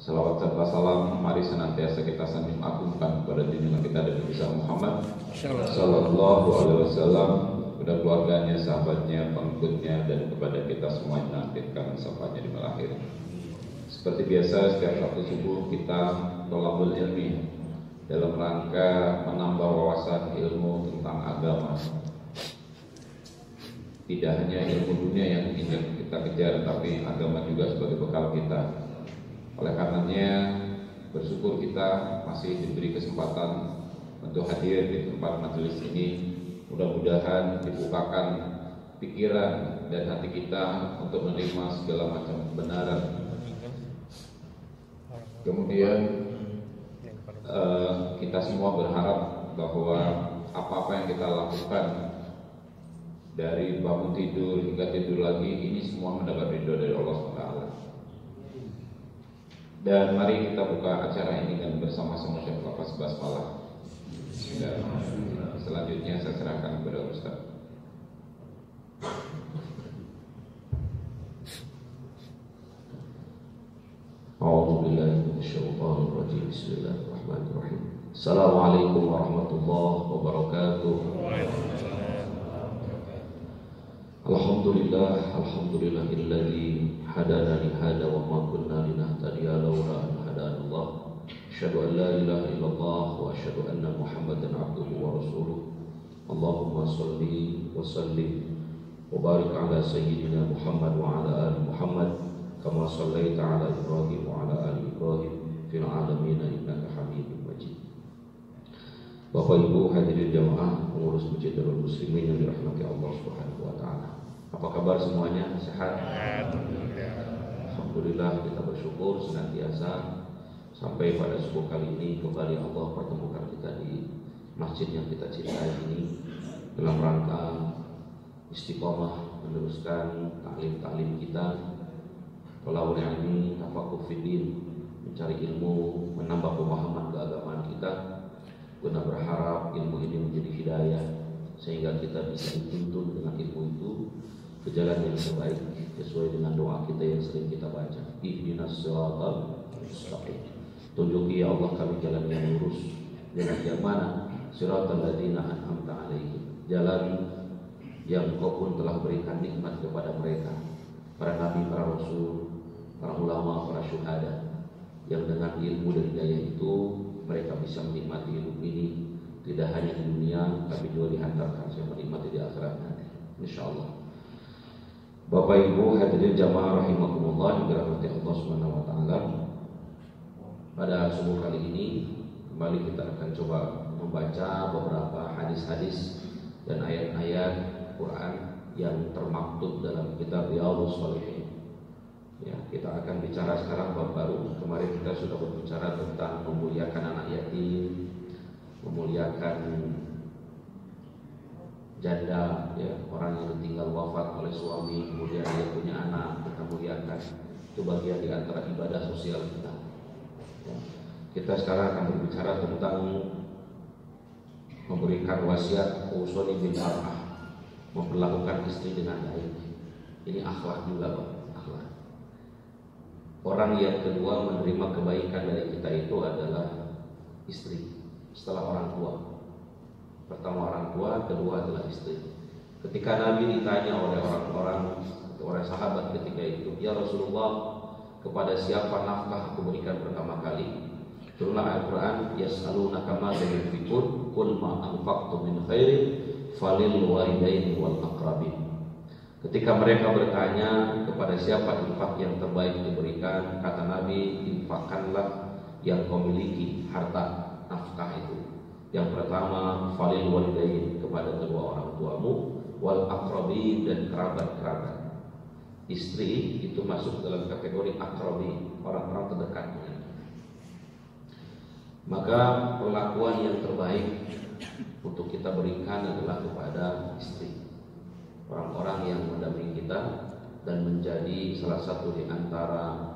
Salawat serta salam mari senantiasa kita sanjung agungkan kepada junjungan kita Nabi besar Muhammad Sallallahu Alaihi Wasallam, kepada keluarganya, sahabatnya, pengikutnya, dan kepada kita semua yang menantikan syafaatnya di malam akhir. Seperti biasa setiap Sabtu subuh kita thalabul ilmi dalam rangka menambah wawasan ilmu tentang agama. Tidak hanya ilmu dunia yang ingin kita kejar, tapi agama juga sebagai bekal kita. Oleh karenanya bersyukur kita masih diberi kesempatan untuk hadir di tempat majelis ini. Mudah-mudahan dibukakan pikiran dan hati kita untuk menerima segala macam kebenaran. Kemudian kita semua berharap bahwa apa-apa yang kita lakukan dari bangun tidur hingga tidur lagi ini semua mendapat ridho dari Allah SWT. Dan mari kita buka acara ini dengan bersama-sama Syekh Lafaz Basmalah. Selanjutnya saya serahkan kepada Ustaz. A'udzubillahi minasyaitonir rajim. Bismillahirrahmanirrahim. Assalamualaikum warahmatullahi wabarakatuh. Alhamdulillahilladzi hadana li hada wa ma kunna linahtadiya laula an hadana Allah. Asyhadu an la ilaha illallah wa asyhadu anna Muhammadan abduhu wa rasuluh. Allahumma shalli wa sallim wa barik ala sayyidina Muhammad wa ala ali Muhammad kama shallaita ala Ibrahim wa ala ali Ibrahim fil alamin innaka Hamidum Majid. Bapak Ibu hadirin jamaah pengurus Masjid Darul Muslimin yang dirahmati Allah Subhanahu wa taala. Apa kabar semuanya? Sehat? Alhamdulillah, kita bersyukur senantiasa sampai pada subuh kali ini kembali Allah pertemukan kita di masjid yang kita cintai ini dalam rangka istiqomah meneruskan taklim kita, thalabul ilmi, tafaqquh fiddin, mencari ilmu, menambah pemahaman keagamaan kita, guna berharap ilmu ini menjadi hidayah sehingga kita bisa dituntun dengan ilmu itu ke jalan yang terbaik sesuai dengan doa kita yang sering kita baca. Ihdinas siratal mustaqim. Tunjuki ya Allah kami jalan yang lurus. Jalan yang mana? Siratal ladzina an'amta 'alaihim. Jalan yang Engkau pun telah berikan nikmat kepada mereka. Para nabi, para rasul, para ulama, para syuhada, yang dengan ilmu dan hidayah itu mereka bisa menikmati hidup ini tidak hanya di dunia tapi juga dihantarkan saya menikmati di akhirat nanti insyaallah. Bapak Ibu hadirin jamaah rahimakumullah yang dirahmati Allah Subhanahu wa taala. Pada subuh kali ini kembali kita akan coba membaca beberapa hadis-hadis dan ayat-ayat Quran yang termaktub dalam kitab Riyadhus Shalihin. Ya, kita akan bicara sekarang bab baru. Kemarin kita sudah berbicara tentang memuliakan anak yatim, memuliakan janda, ya, orang yang ditinggal wafat oleh suami, kemudian dia punya anak, kita muliakan. Itu bagian di antara ibadah sosial kita. Ya. Kita sekarang akan berbicara tentang memberikan wasiat usuli bil mar'ah, memperlakukan istri dengan baik. Ini akhlak juga, Pak. Akhlak. Orang yang kedua menerima kebaikan dari kita itu adalah istri. Setelah orang tua, pertama orang tua, kedua adalah istri. Ketika Nabi ditanya oleh orang-orang, oleh sahabat ketika itu, ya Rasulullah, kepada siapa nafkah aku berikan pertama kali? Turunlah Al-Quran, yas'alunaka madza yunfiqun, qul ma anfaqtum min khairin falil walidaini wal aqrabin. Ketika mereka bertanya kepada siapa infak yang terbaik diberikan, kata Nabi, infakkanlah yang kau miliki, harta nafkah itu. Yang pertama falil walidain, kepada kedua orang tuamu, wal aqrabin, dan kerabat-kerabat. Istri itu masuk dalam kategori aqrabin, orang-orang terdekat dengan. Maka perlakuan yang terbaik untuk kita berikan adalah kepada istri, orang-orang yang mendampingi kita dan menjadi salah satu di antara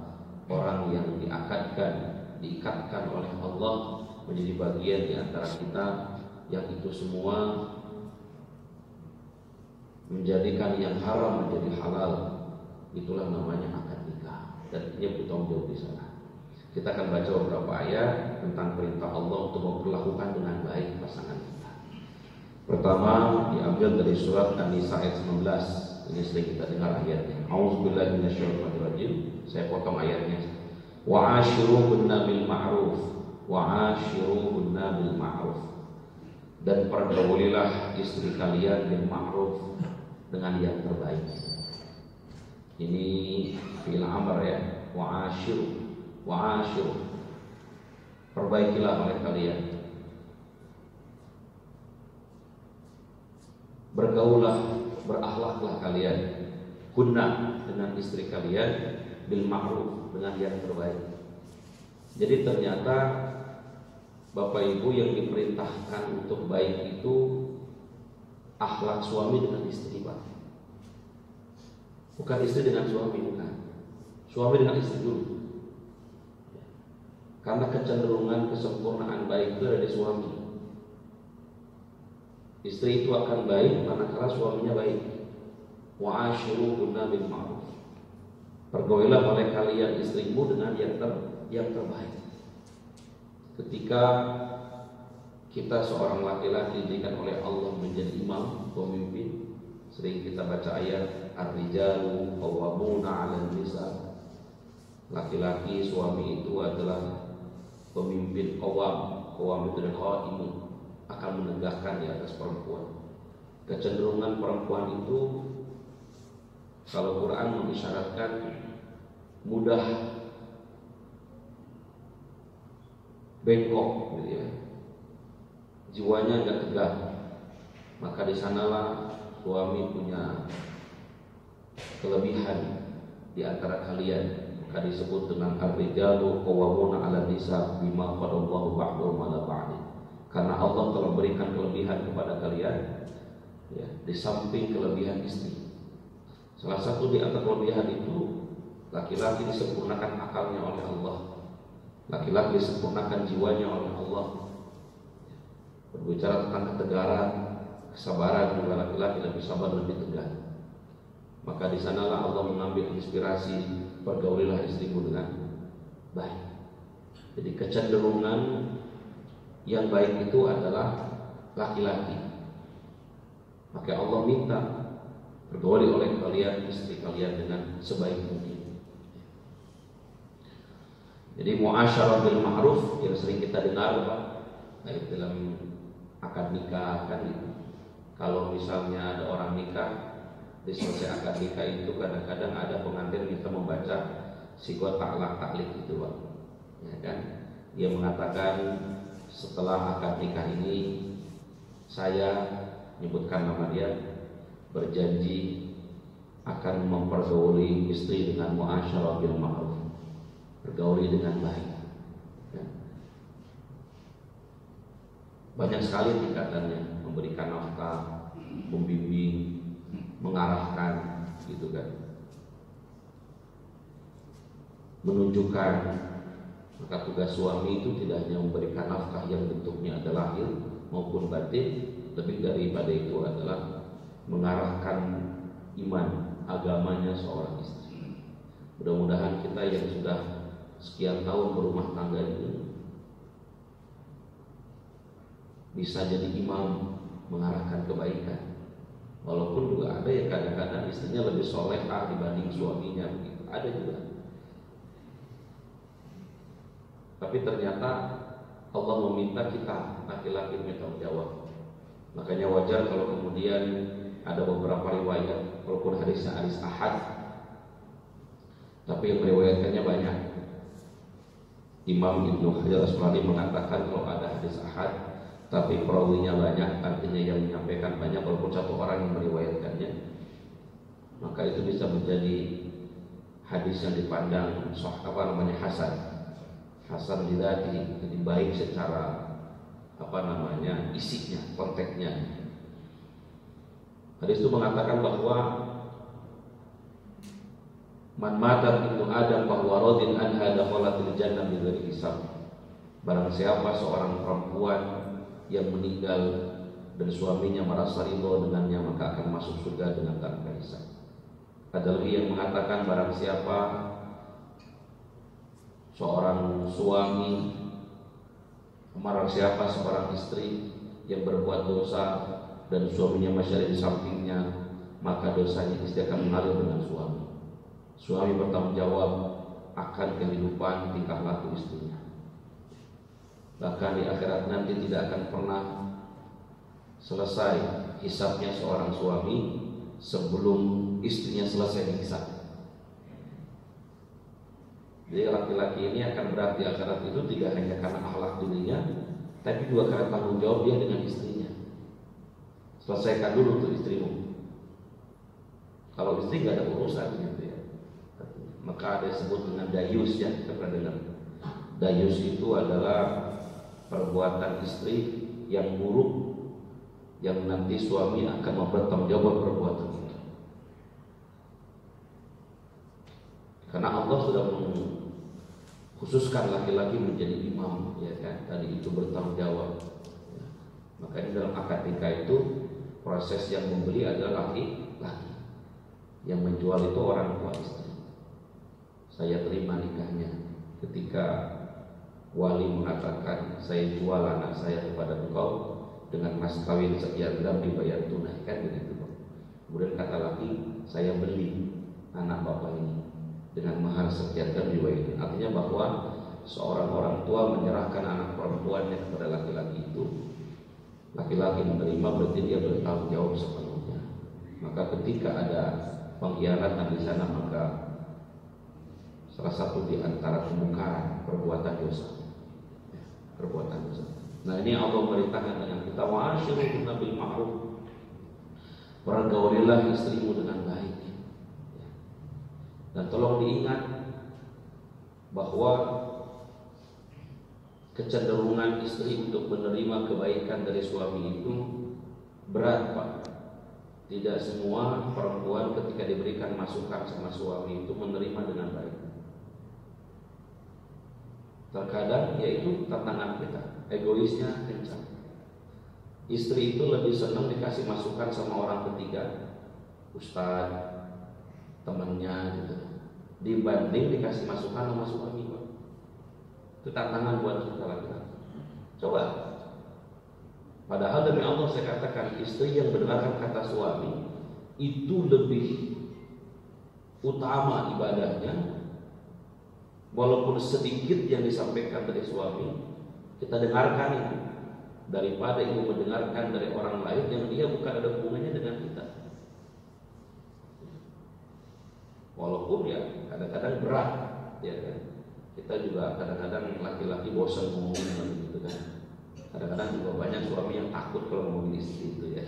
orang yang diikatkan oleh Allah menjadi bagian di antara kita, yang itu semua menjadikan yang haram menjadi halal. Itulah namanya akad nikah, dan dia bertanggung jawab di sana. Kita akan baca beberapa ayat tentang perintah Allah untuk memperlakukan dengan baik pasangan kita. Pertama diambil dari surat An-Nisa ayat 19. Ini sering kita dengar ayatnya. A'udzubillahi minasyaitonirrajim. Saya potong ayatnya. Wa'ashiruhunna bil ma'ruf. Wa'ashiruhunna bil ma'ruf. Dan pergaulilah istri kalian bil ma'ruf, dengan yang terbaik. Ini fi'il amr ya. Wa'ashiru, perbaikilah oleh kalian. Bergaulah, berakhlaklah kalian, kunna, dengan istri kalian, bil ma'ruf, dengan yang terbaik. Jadi ternyata Bapak Ibu yang diperintahkan untuk baik itu akhlak suami dengan istri, Pak. Bukan istri dengan suami, bukan. Suami dengan istri dulu. Karena kecenderungan kesempurnaan baik itu ada di suami. Istri itu akan baik manakala suaminya baik. Wa'ashiruhunna bil ma'ruf. Pergaulilah oleh kalian istrimu dengan yang terbaik. Ketika kita seorang laki-laki diberikan oleh Allah menjadi imam, pemimpin, sering kita baca ayat ar-rijalu qawwamuna 'alan nisa. Laki-laki suami itu adalah pemimpin, qawam itu dan qaimun, akan menegakkan di atas perempuan. Kecenderungan perempuan itu, kalau Quran mengisyaratkan, mudah bengkok gitu ya, jiwanya enggak tegak. Maka di sanalah suami punya kelebihan di antara kalian. Maka disebut dengan ar-rijalu qawwamuna 'alan nisa bima qadallahu ba'dahum 'ala ba'd. Karena Allah telah berikan kelebihan kepada kalian, ya, di samping kelebihan istri. Salah satu di antara kelebihan itu, laki-laki disempurnakan akalnya oleh Allah, laki-laki disempurnakan jiwanya oleh Allah. Berbicara tentang ketegaran, kesabaran, juga laki-laki lebih sabar, lebih tegar. Maka di sanalah Allah mengambil inspirasi, pergaulilah istrimu dengan baik. Jadi kecenderungan yang baik itu adalah laki-laki. Maka Allah minta pergauli oleh kalian istri kalian dengan sebaik mungkin. Jadi muasyarah bil ma'ruf yang sering kita dengar, Pak, baik dalam akad nikah kan itu. Kalau misalnya ada orang nikah, di selesai akad nikah itu kadang-kadang ada pengantin kita membaca sigot taklak itu, Pak. Ya kan? Dia mengatakan setelah akad nikah ini saya, menyebutkan nama dia, berjanji akan mempergauli istri dengan muasyarah bil ma'ruf, bergauli dengan baik. Ya. Banyak sekali tingkatannya, memberikan nafkah, membimbing, mengarahkan, gitu kan, menunjukkan. Maka tugas suami itu tidak hanya memberikan nafkah yang bentuknya adalah lahir maupun batin, lebih daripada itu adalah mengarahkan iman, agamanya seorang istri. Mudah-mudahan kita yang sudah sekian tahun berumah tangga ini bisa jadi imam, mengarahkan kebaikan. Walaupun juga ada yang kadang-kadang istrinya lebih solehah dibanding suaminya, begitu. Ada juga. Tapi ternyata Allah meminta kita laki-laki bertanggung jawab. Makanya wajar kalau kemudian ada beberapa riwayat, walaupun hadisnya hadis ahad, tapi yang meriwayatkannya banyak. Imam Ibnu Hajar Asqalani mengatakan kalau ada hadis ahad tapi perawinya banyak, artinya yang menyampaikan banyak, walaupun satu orang yang meriwayatkannya, maka itu bisa menjadi hadis yang dipandang hasan didati, jadi baik secara isinya, konteksnya. Hadis itu mengatakan bahwa man mata ibnu Adam bahwa radin anha dakhalatil jannah bighairi hisab. Barang siapa seorang perempuan yang meninggal dan suaminya merasa ridho dengannya, maka akan masuk surga dengan tanpa hisab. Ada lagi yang mengatakan barang siapa seorang suami memarah siapa seorang istri yang berbuat dosa dan suaminya masih ada di sampingnya, maka dosanya istri akan mengalir dengan suami. Suami bertanggung jawab akan kehidupan tingkah laku istrinya. Bahkan di akhirat nanti tidak akan pernah selesai hisabnya seorang suami sebelum istrinya selesai dihisab. Jadi laki-laki ini akan berat di akhirat itu tidak hanya karena akhlak dirinya, tapi juga karena tanggung jawab dia dengan istrinya. Selesaikan dulu untuk istrimu. Kalau istri nggak ada urusan gitu ya. Maka ada disebut dengan dayus ya, kita pernah dengar. Dayus itu adalah perbuatan istri yang buruk yang nanti suami akan bertanggung jawab perbuatan itu. Karena Allah sudah khususkan laki-laki menjadi imam, ya kan? Tadi itu bertanggung jawab. Ya. Makanya dalam akad nikah itu proses yang membeli adalah laki-laki, yang menjual itu orang tua istri. Saya terima nikahnya. Ketika wali mengatakan saya jual anak saya kepada engkau dengan mas kawin sekian gram dibayar tunai, kan begitu. Kemudian kata laki, saya beli anak bapak ini dengan mahar sekian gram dibayar. Artinya bahwa seorang orang tua menyerahkan anak perempuannya kepada laki-laki itu. Laki-laki menerima berarti dia bertanggung jawab sepenuhnya. Maka ketika ada pengkhianatan di sana, maka salah satu di antara kemungkaran perbuatan dosa. Perbuatan dosa. Nah, ini Allah merintahkan dengan kita wa'ashiruhunna bil ma'ruf. Pergaulilah istrimu dengan baik. Dan tolong diingat bahwa kecenderungan istri untuk menerima kebaikan dari suami itu berat, Pak. Tidak semua perempuan ketika diberikan masukan sama suami itu menerima dengan baik. Terkadang yaitu tantangan kita, egoisnya kencang. Istri itu lebih senang dikasih masukan sama orang ketiga, ustadz, temannya gitu, dibanding dikasih masukan sama suami. Itu tantangan buat kita laki-laki. Coba. Padahal demi Allah saya katakan, istri yang mendengarkan kata suami itu lebih utama ibadahnya. Walaupun sedikit yang disampaikan dari suami, kita dengarkan itu daripada ibu mendengarkan dari orang lain yang dia bukan ada hubungannya dengan kita. Walaupun ya kadang-kadang berat, ya kan. Kita juga kadang-kadang laki-laki bosan ngomongin gitu kan. Kadang-kadang juga banyak suami yang takut kalau ngomongin istri itu ya.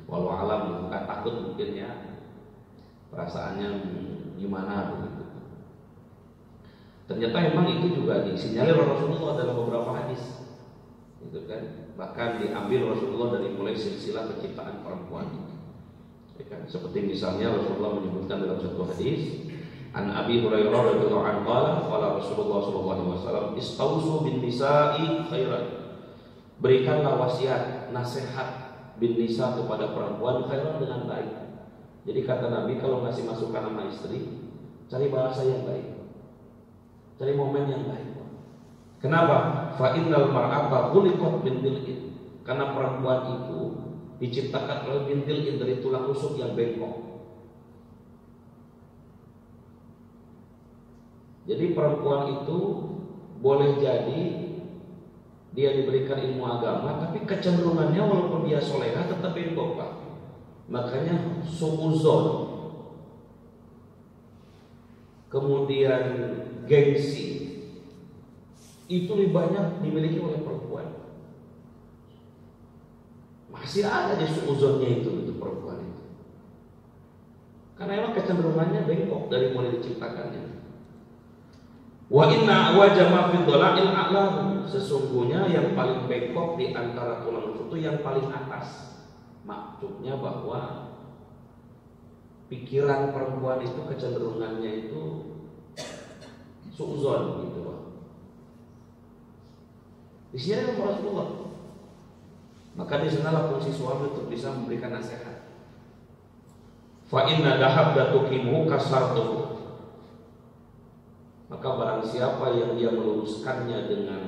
Walau alam bukan takut mungkin ya, perasaannya gimana begitu. Ternyata memang itu juga disinyalir Rasulullah dalam beberapa hadis, gitu kan. Bahkan diambil Rasulullah dari mulai silsilah penciptaan perempuan. Ya kan? Seperti misalnya Rasulullah menyebutkan dalam satu hadis, An Abi Hurairah radhiyallahu anhu qala Rasulullah sallallahu alaihi wasallam istausu bin nisa'i khairan. Berikanlah wasiat, nasihat bin nisa kepada perempuan khairan dengan baik. Jadi kata Nabi kalau ngasih masukan sama istri, cari bahasa yang baik. Cari momen yang baik. Kenapa? Fa innal mar'ata khuliqat min dil'in. Karena perempuan itu diciptakan oleh min dil'in, dari tulang rusuk yang bengkok. Jadi perempuan itu boleh jadi dia diberikan ilmu agama, tapi kecenderungannya walaupun dia solehah tetap bengkok, Pak. Makanya suuzon, kemudian gengsi itu lebih banyak dimiliki oleh perempuan. Masih ada di suuzonnya itu perempuan itu. Karena memang kecenderungannya bengkok dari mulai diciptakannya. Wa inna wajama fid dhala'il a'lam. Sesungguhnya yang paling bengkok di antara tulang rusuk itu yang paling atas. Maksudnya bahwa pikiran perempuan itu kecenderungannya itu suuzon gitu, Pak. Di sini ada Rasulullah. Maka di sanalah fungsi suami untuk bisa memberikan nasihat. Fa inna dahabda tuqimu kasartuhu. Maka barang siapa yang dia meluruskannya dengan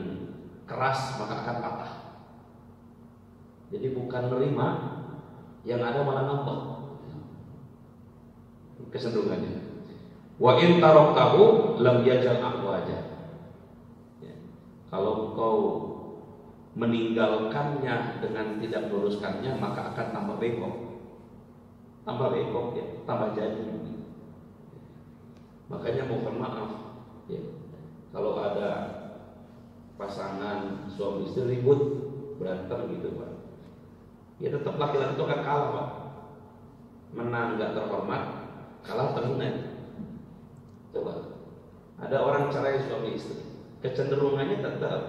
keras maka akan patah. Jadi bukan menerima, yang ada malah nambah kecenderungannya. Wa in taraktahu lam yajal ahwaja. Kalau kau meninggalkannya dengan tidak meluruskannya maka akan tambah bengkok. Tambah bengkok ya, tambah jadi. Makanya mohon maaf ya, kalau ada pasangan suami istri ribut, berantem gitu Pak, ya tetap laki-laki itu akan kalah Pak. Menang nggak terhormat, kalah terhina. Coba ada orang cerai suami istri, kecenderungannya tetap,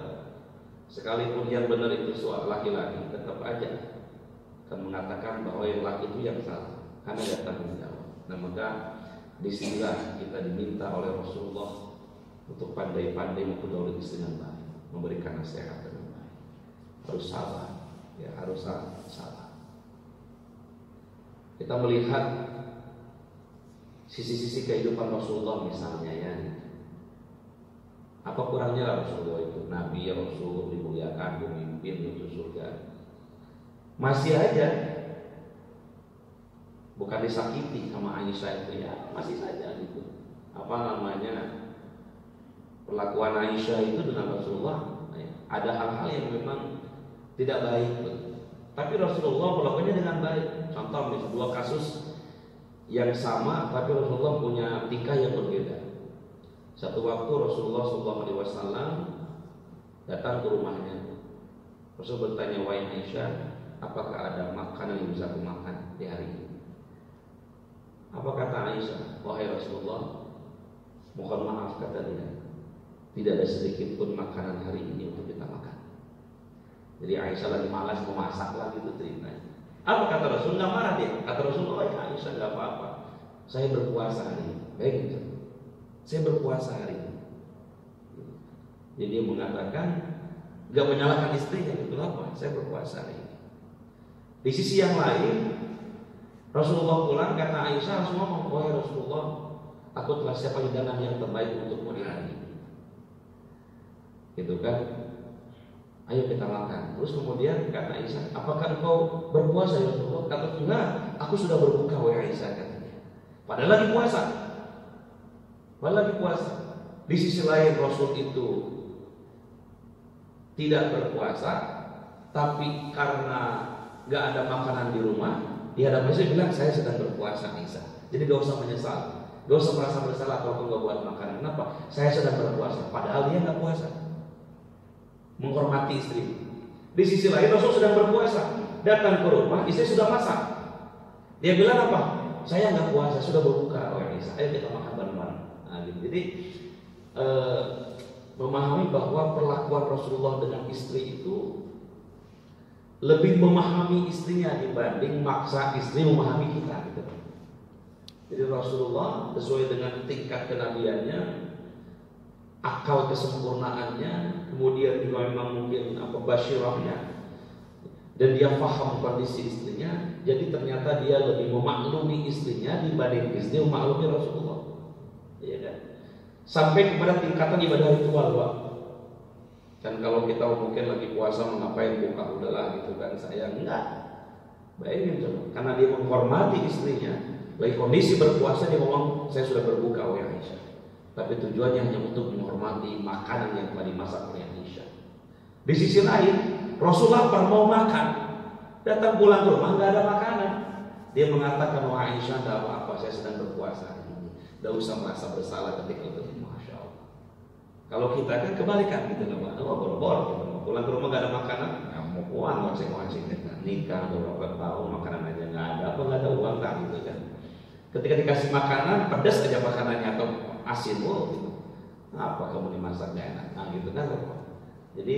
sekalipun yang benar itu soal laki-laki, tetap aja akan mengatakan bahwa yang laki itu yang salah karena dia tanggung jawab. Nah maka disinilah kita diminta oleh Rasulullah untuk pandai-pandai mempergauli istri dengan baik, memberikan nasihat dengan baik. Harus sabar, ya harus sabar. Kita melihat sisi-sisi kehidupan Rasulullah misalnya ya. Apa kurangnya Rasulullah itu? Nabi, Rasul, dimuliakan, pemimpin menuju surga. Masih aja bukan disakiti sama Aisyah itu ya, masih saja gitu. Apa namanya, perlakuan Aisyah itu dengan Rasulullah ya, ada hal-hal yang memang tidak baik, tapi Rasulullah melakukannya dengan baik. Contoh misalnya dua kasus yang sama, tapi Rasulullah punya tingkah yang berbeda. Satu waktu Rasulullah SAW datang ke rumahnya. Rasul bertanya, wahai Aisyah, apakah ada makanan yang bisa aku makan di hari ini? Apa kata Aisyah? Wahai Rasulullah, mohon maaf, kata dia, tidak ada sedikit pun makanan hari ini untuk kita makan. Jadi Aisyah lagi malas memasak lah gitu ceritanya. Apa kata Rasul? Nggak marah dia. Kata Rasulullah, ya Aisyah nggak apa-apa, saya berpuasa hari ini. Baik gitu. Saya berpuasa hari ini. Jadi dia mengatakan nggak menyalahkan istrinya gitu, apa? Saya berpuasa hari ini. Di sisi yang lain, Rasulullah pulang, kata Aisyah, Rasulullah ngomong, wahai Rasulullah, aku telah siapkan hidangan yang terbaik untukmu di hari ini. Gitu kan? Ayo kita makan. Terus kemudian kata Aisyah, apakah engkau berpuasa ya Rasulullah? Kata enggak, aku sudah berbuka wahai Aisyah, katanya. Padahal lagi puasa. Padahal lagi puasa. Di sisi lain Rasul itu tidak berpuasa, tapi karena nggak ada makanan di rumah, dia ada masih bilang saya sedang berpuasa Aisyah. Jadi gak usah menyesal, gak usah merasa bersalah kalau nggak buat makanan. Kenapa? Saya sedang berpuasa. Padahal dia nggak puasa. Menghormati istri. Di sisi lain Rasul sedang berpuasa, datang ke rumah, istri sudah masak. Dia bilang apa? Saya nggak puasa, sudah berbuka. Oh Aisyah, ayo kita makan bareng-bareng. Nah, gitu. Jadi memahami bahwa perlakuan Rasulullah dengan istri itu lebih memahami istrinya dibanding maksa istri memahami kita gitu. Jadi Rasulullah sesuai dengan tingkat kenabiannya, akal kesempurnaannya, kemudian juga memang mungkin basyirahnya, dan dia paham kondisi istrinya. Jadi ternyata dia lebih memaklumi istrinya dibanding istri memaklumi Rasulullah. Iya kan? Sampai kepada tingkatan ibadah ritual, Pak. Dan kalau kita mungkin lagi puasa mengapain buka udahlah gitu kan, saya enggak. Bayangin coba, karena dia menghormati istrinya, lagi kondisi berpuasa dia ngomong saya sudah berbuka oleh Aisyah. Tapi tujuannya hanya untuk menghormati makanan yang telah dimasak oleh Aisyah. Di sisi lain, Rasul lapar mau makan, datang pulang ke rumah nggak ada makanan. Dia mengatakan, wahai Aisyah, tidak apa-apa, saya sedang berpuasa. Tidak usah merasa bersalah ketika itu. Masya Allah. Kalau kita kan kebalikan gitu, bor-bor, gitu. Mau pulang ke rumah nggak ada makanan, ya mau uang masing-masing, nikah beberapa tahun makanan aja nggak ada, apa nggak ada uang tak gitu kan. Ketika dikasih makanan, pedas aja makanannya atau asin, gitu. Apa kamu dimasaknya enak, nah gitu kan. Jadi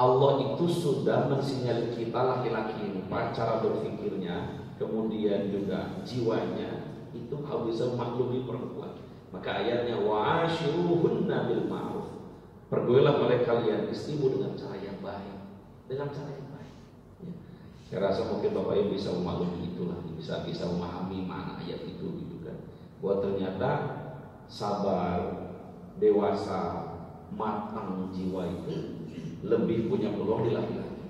Allah itu sudah mensinyal kita laki-laki ini, cara berpikirnya, kemudian juga jiwanya itu harus bisa memaklumi perempuan. Maka ayatnya wa'ashiruhunna bil ma'ruf. Pergaulilah oleh kalian istrimu dengan cara yang baik, dengan cara yang baik. Ya. Saya rasa mungkin Bapak Ibu bisa memaklumi itulah, bisa memahami mana ayat itu gitu kan. Bahwa ternyata sabar, dewasa matang jiwa itu lebih punya peluang di laki-laki,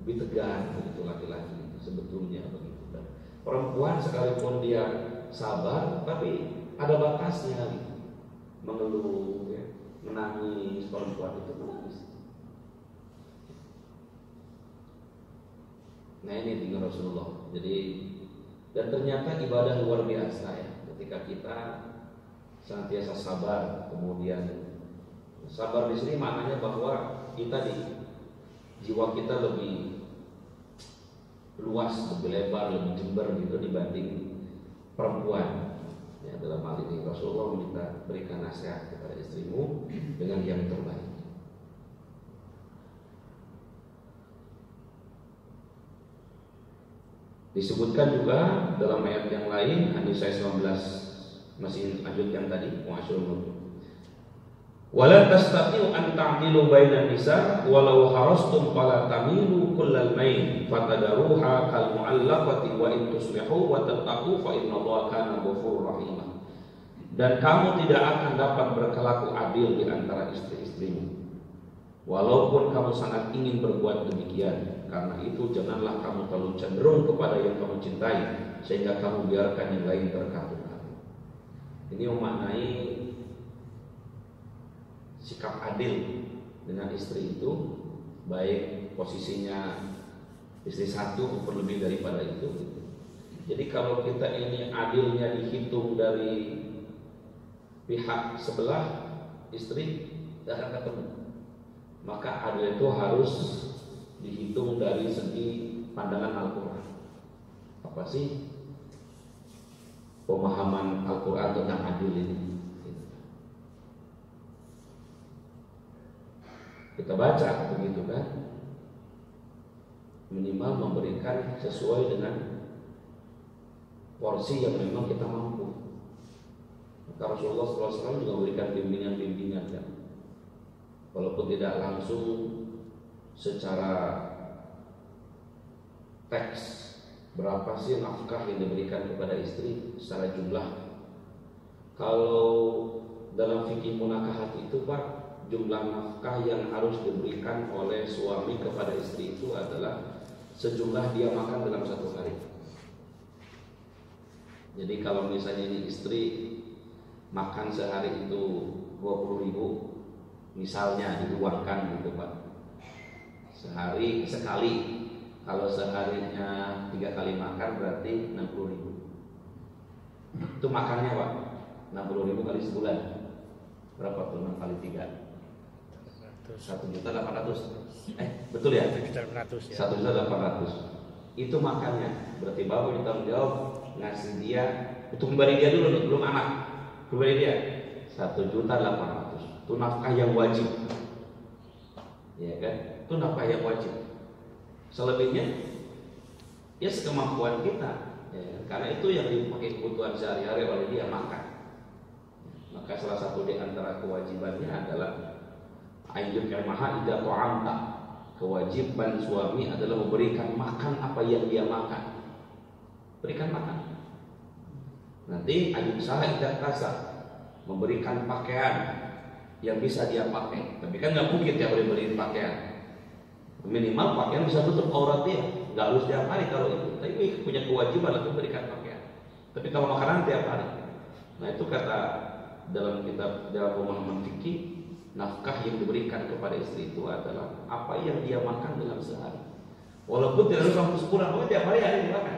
lebih tegar begitu laki-laki itu sebetulnya begitu. Dan perempuan sekalipun dia sabar, tapi ada batasnya gitu. Mengeluh, ya, menangis, perempuan itu menangis. Nah ini tinggal Rasulullah. Jadi dan ternyata ibadah luar biasa ya. Ketika kita senantiasa sabar, kemudian sabar di sini maknanya bahwa kita jiwa kita lebih luas, lebih lebar, lebih jember gitu dibanding perempuan. Ya, dalam hal ini Rasulullah meminta berikan nasihat kepada istrimu dengan yang terbaik. Disebutkan juga dalam ayat yang lain, An-Nisa 19, masih lanjutkan tadi, wala tastati'u an ta'dilu bainan nisa walau harastum fala tamilu kullal mail fatadaruha kal mu'allaqati wa in tuslihu wa tattaqu fa innallaha kana ghafurur rahim. Dan kamu tidak akan dapat berkelaku adil di antara istri-istrimu walaupun kamu sangat ingin berbuat demikian. Karena itu janganlah kamu terlalu cenderung kepada yang kamu cintai sehingga kamu biarkan yang lain terkabulkan. Ini memaknai sikap adil dengan istri itu, baik posisinya istri satu maupun lebih daripada itu. Jadi kalau kita ini adilnya dihitung dari pihak sebelah istri tidak akan ketemu. Maka adil itu harus dihitung dari segi pandangan Al-Quran. Apa sih pemahaman Al-Quran tentang adil ini? Kita baca begitu kan, minimal memberikan sesuai dengan porsi yang memang kita mampu. Maka Rasulullah SAW juga memberikan bimbingan-bimbingan kan, walaupun tidak langsung secara teks berapa sih nafkah yang diberikan kepada istri secara jumlah. Kalau dalam fikih munakahat itu Pak, jumlah nafkah yang harus diberikan oleh suami kepada istri itu adalah sejumlah dia makan dalam satu hari. Jadi kalau misalnya ini istri makan sehari itu 20.000 misalnya diuangkan gitu Pak, sehari sekali. Kalau seharinya 3 kali makan berarti 60.000. Itu makannya Pak, 60.000 kali sebulan berapa tuh? 6 kali 3 1.800.000. Betul ya? 1.800.000 itu makannya. Berarti Bapak bertanggung jawab ngasih dia, untuk kembali dia dulu nih, belum anak, kembali dia 1.800.000. Itu nafkah yang wajib, ya kan? Itu nafkah yang wajib. Selebihnya ya sekemampuan kita, ya, karena itu yang dipakai kebutuhan sehari-hari oleh dia makan. Maka salah satu di antara kewajibannya adalah ayyul kamaha idza ta'amta. Kewajiban suami adalah memberikan makan apa yang dia makan. Berikan makan. Nanti ayyul saha idza tasa, memberikan pakaian yang bisa dia pakai. Tapi kan nggak mungkin tiap hari beliin pakaian. Minimal pakaian bisa tutup aurat dia, nggak harus tiap hari kalau itu. Tapi punya kewajiban untuk memberikan pakaian. Tapi kalau makanan tiap hari. Nah itu kata dalam kitab dalam pemahaman fikih, nafkah yang diberikan kepada istri itu adalah apa yang dia makan dalam sehari. Walaupun tidak harus sampai sebulan, pokoknya tiap hari ada yang makan.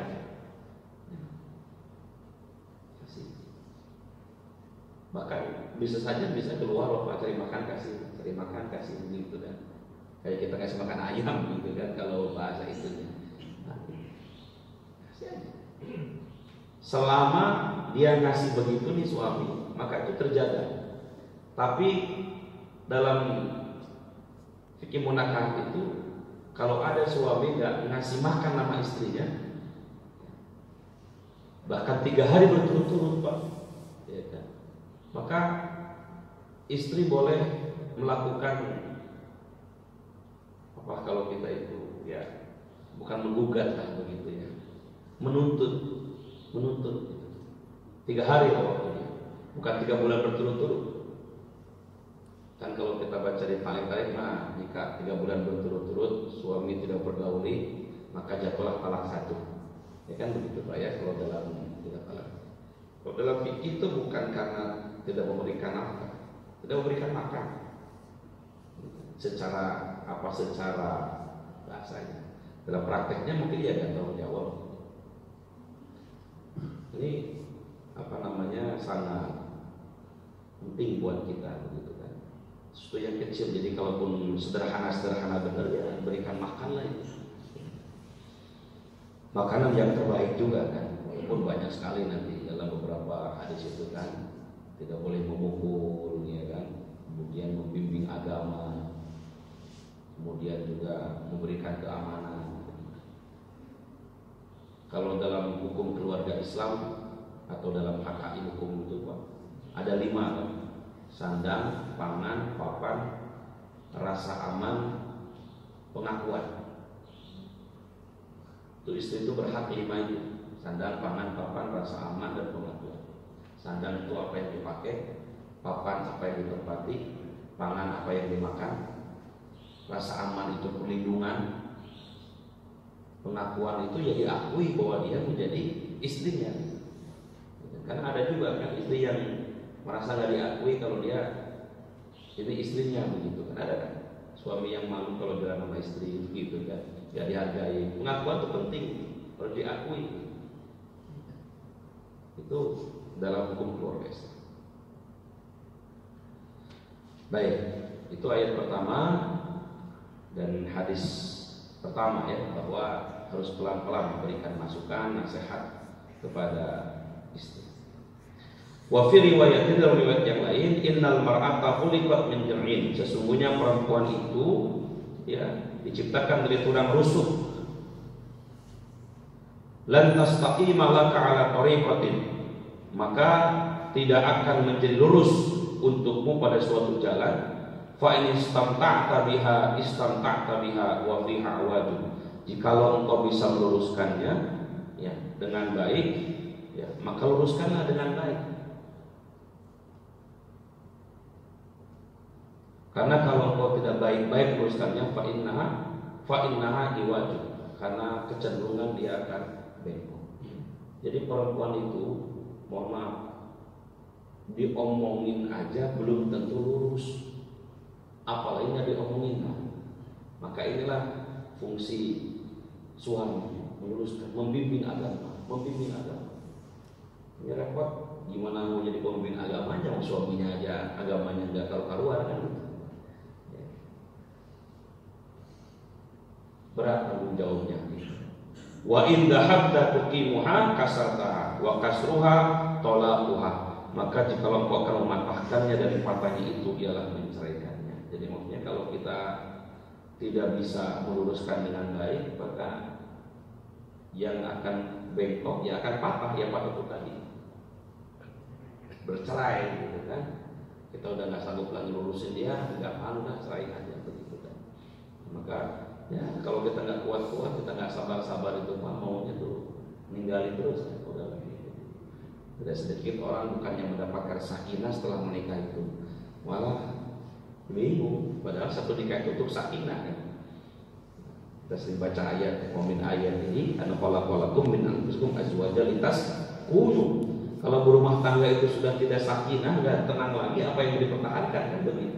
Bahkan bisa saja bisa keluar Bapak cari makan kasih gitu kan. Kayak kita kasih makan ayam gitu kan kalau bahasa itunya. Kasih aja. Selama dia ngasih begitu nih suami, maka itu terjaga. Tapi dalam fikih munakahat itu, kalau ada suami nggak ngasih makan nama istrinya, bahkan 3 hari berturut-turut Pak, ya kan? Maka istri boleh melakukan apa kalau kita itu ya bukan menggugat lah begitu ya, menuntut 3 hari lah waktunya, bukan 3 bulan berturut-turut. kita baca di Talib mah jika 3 bulan berturut-turut suami tidak bergauli maka jatuhlah talak 1. Ya kan begitu Pak ya kalau dalam tidak talak. Kalau dalam fikih itu bukan karena tidak memberikan nafkah, tidak memberikan makan. Secara bahasanya. Dalam prakteknya mungkin dia nggak tahu jawab. Ini sangat penting buat kita begitu kan. Sesuatu yang kecil, jadi kalaupun sederhana benar ya berikan makan lah itu. Makanan yang terbaik juga kan, walaupun banyak sekali nanti dalam beberapa hadis itu kan tidak boleh memukul ya kan, kemudian membimbing agama, kemudian juga memberikan keamanan. Kalau dalam hukum keluarga Islam atau dalam HKI hukum itu Pak, ada 5 kan? Sandang, pangan, papan, rasa aman, pengakuan. Itu istri itu berhak 5 itu. Sandang, pangan, papan, rasa aman, dan pengakuan. Sandang itu apa yang dipakai, papan apa yang ditempati, pangan apa yang dimakan, rasa aman itu perlindungan, pengakuan itu ya diakui bahwa dia menjadi istrinya. Karena ada juga kan istri yang merasa nggak diakui kalau dia ini istrinya begitu kan, ada kan suami yang malu kalau jalan sama istri gitu kan, nggak dihargai. Pengakuan itu penting, harus diakui. Itu dalam hukum keluarga Islam. Baik, itu ayat pertama dan hadis pertama ya, bahwa harus pelan-pelan memberikan masukan, nasihat kepada istri. Wa fi riwayatin, dalam riwayat yang lain, innal mar'ata khuliqat min jam'in, sesungguhnya perempuan itu ya diciptakan dari tulang rusuk. Lan tastaqima laka ala tariqatin, maka tidak akan menjadi lurus untukmu pada suatu jalan. Fa in istamta'ta biha wa fiha awadu, jikalau engkau bisa meluruskannya ya dengan baik ya, maka luruskanlah dengan baik. Karena kalau engkau tidak baik-baik meluruskannya, fa innaha iwaju, karena kecenderungan dia akan bengkok. Jadi perempuan itu, mohon maaf, diomongin aja belum tentu lurus, apalagi nggak diomongin. Maka inilah fungsi suami, meluruskan, membimbing agama. Ini repot, gimana mau jadi pemimpin agama aja, suaminya aja agamanya nggak karu-karuan kan? Berat tanggung jawabnya. Wa in dhahabta tuqimuha kasartaha wa kasruha talaquha, maka jika engkau akan mematahkannya dan patahnya itu ialah menceraikannya. Jadi maksudnya kalau kita tidak bisa meluruskan dengan baik, maka yang akan bengkok ya akan patah, ya patah itu tadi bercerai gitu kan. Kita udah nggak sanggup lagi lurusin dia, nggak mau, nggak cerai aja begitu kan. Maka ya kalau kita nggak kuat-kuat, kita nggak sabar-sabar itu mah maunya tuh ninggalin terus kan, udah lagi. Tidak sedikit orang bukannya mendapatkan sakinah setelah menikah itu, malah bingung. Padahal satu nikah itu untuk sakinah kan. Kita sering baca ayat, komin ayat ini, anu khalaqalakum min anfusikum azwajan litaskunu. Kalau berumah tangga itu sudah tidak sakinah, nggak tenang lagi, apa yang dipertahankan kan begitu.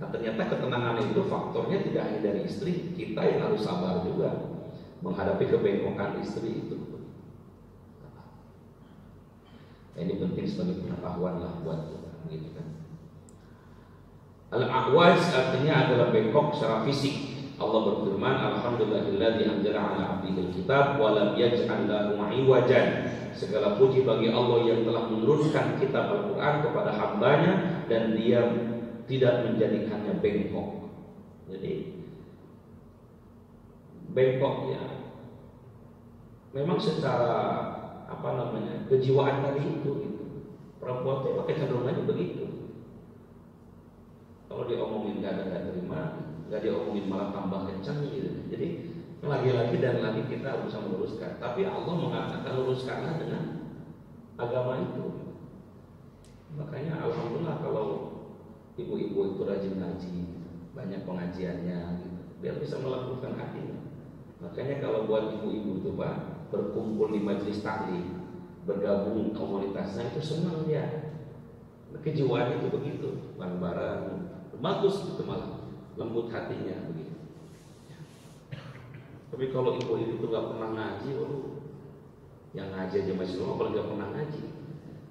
Nah ternyata ketenangan itu faktornya tidak hanya dari istri, kita yang harus sabar juga menghadapi kebengkokan istri itu. Nah, ini penting sebagai pengetahuan lah buat kita, gitu kan. Al-a'waz artinya adalah bengkok secara fisik. Allah berfirman, alhamdulillahilladzi anzala 'ala 'abdihil kitab wa lam yaj'al lahu 'iwajan. Segala puji bagi Allah yang telah menurunkan kitab Al-Qur'an kepada hambanya dan dia tidak menjadikannya bengkok. Jadi bengkok ya memang secara kejiwaan tadi itu gitu. Perempuan itu pakai cenderungannya begitu. Kalau diomongin nggak terima, nggak diomongin malah tambah kencang gitu. Jadi lagi-lagi dan lagi kita harus bisa meluruskan. Tapi Allah mengatakan luruskanlah dengan agama itu. Makanya alhamdulillah kalau ibu-ibu itu rajin ngaji, banyak pengajiannya gitu, biar bisa melakukan hatinya. Makanya kalau buat ibu-ibu itu Pak, berkumpul di majelis taklim, bergabung komunitasnya itu senang ya. Kejiwaan itu begitu, bareng-bareng, bagus gitu, malah lembut hatinya begitu. Tapi kalau ibu-ibu itu nggak pernah ngaji, waduh, yang ngaji aja masih lama, kalau nggak pernah ngaji.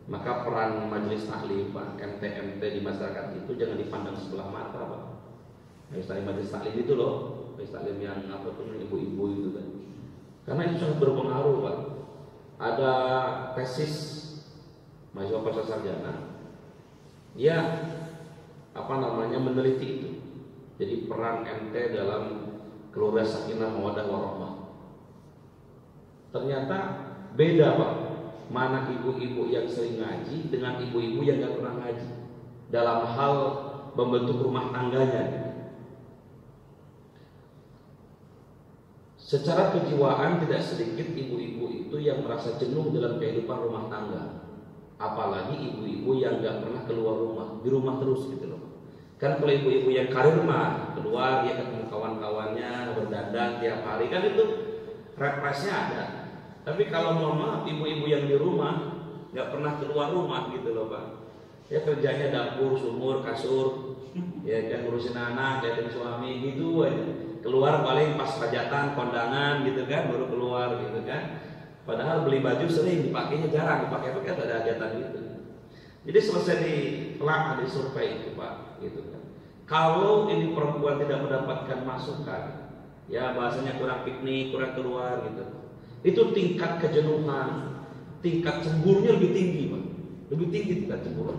Maka peran majelis taklim Pak, MT di masyarakat itu jangan dipandang sebelah mata Pak. Majelis taklim itu loh, majelis taklim yang apa tuh ibu-ibu itu kan. Karena itu sangat berpengaruh Pak. Ada tesis mahasiswa pasca sarjana, dia meneliti itu. Jadi peran MT dalam keluarga sakinah mawaddah warahmah. Ternyata beda Pak, mana ibu-ibu yang sering ngaji dengan ibu-ibu yang gak pernah ngaji dalam hal membentuk rumah tangganya. Secara kejiwaan tidak sedikit ibu-ibu itu yang merasa jenuh dalam kehidupan rumah tangga. Apalagi ibu-ibu yang gak pernah keluar rumah, di rumah terus gitu loh. Kan kalau ibu-ibu yang karir mah keluar, dia ketemu kawan-kawannya, berdandan tiap hari, kan itu refreshnya ada. Tapi kalau mama, ibu-ibu yang di rumah nggak pernah keluar rumah gitu loh Pak. Ya kerjanya dapur, sumur, kasur, ya kan ngurusin anak, liatin suami gitu aja. Keluar paling pas hajatan, kondangan gitu kan, baru keluar gitu kan. Padahal beli baju sering dipakainya jarang, dipakai-pakai ada hajatan gitu. Jadi selesai di survei itu Pak, gitu kan. Kalau ini perempuan tidak mendapatkan masukan, ya bahasanya kurang piknik, kurang keluar gitu, itu tingkat kejenuhan, tingkat cemburunya lebih tinggi Pak, lebih tinggi tingkat cemburu.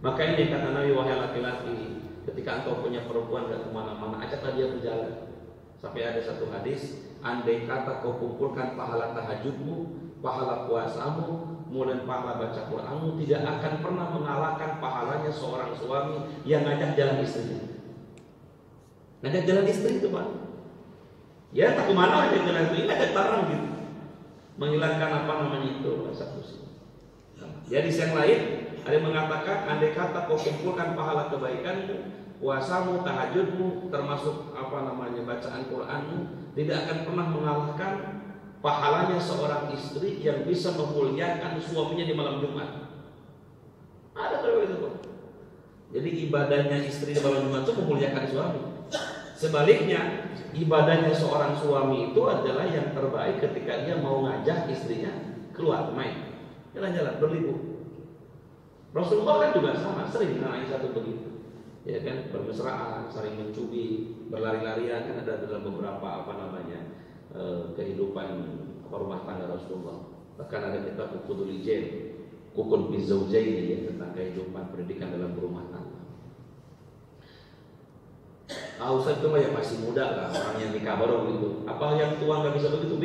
Maka ini kata Nabi, wahai laki-laki, ketika engkau punya perempuan gak kemana-mana, ajaklah dia berjalan. Sampai ada satu hadis, andai kata kau kumpulkan pahala tahajudmu, pahala puasamu, kemudian pahala baca Qur'anmu, tidak akan pernah mengalahkan pahalanya seorang suami yang ngajak jalan istrinya. Ngajak jalan istri itu Pak, ya tak kemana aja jalan itu, ini ada tarang gitu, menghilangkan itu rasa pusing. Jadi yang lain ada yang mengatakan, andai kata kau kumpulkan pahala kebaikanmu, puasamu, tahajudmu, termasuk bacaan Qur'anmu, tidak akan pernah mengalahkan pahalanya seorang istri yang bisa memuliakan suaminya di malam Jumat. Ada kalau itu Pak. Jadi ibadahnya istri di malam Jumat itu memuliakan suami. Sebaliknya, ibadahnya seorang suami itu adalah yang terbaik ketika dia mau ngajak istrinya keluar main, jalan-jalan, berlibur. Rasulullah kan juga sama, sering dengan Aisyah itu begitu, ya kan, bermesraan, saling mencubit, berlari-larian, kan ada dalam beberapa kehidupan rumah tangga Rasulullah. Bahkan ada kitab Ukudul Ijen, Kukul Bizaujaini, ya, tentang kehidupan pendidikan dalam rumah tangga. Ustaz itu mah ya masih muda lah, orang yang nikah baru gitu. Apa yang tua nggak bisa begitu?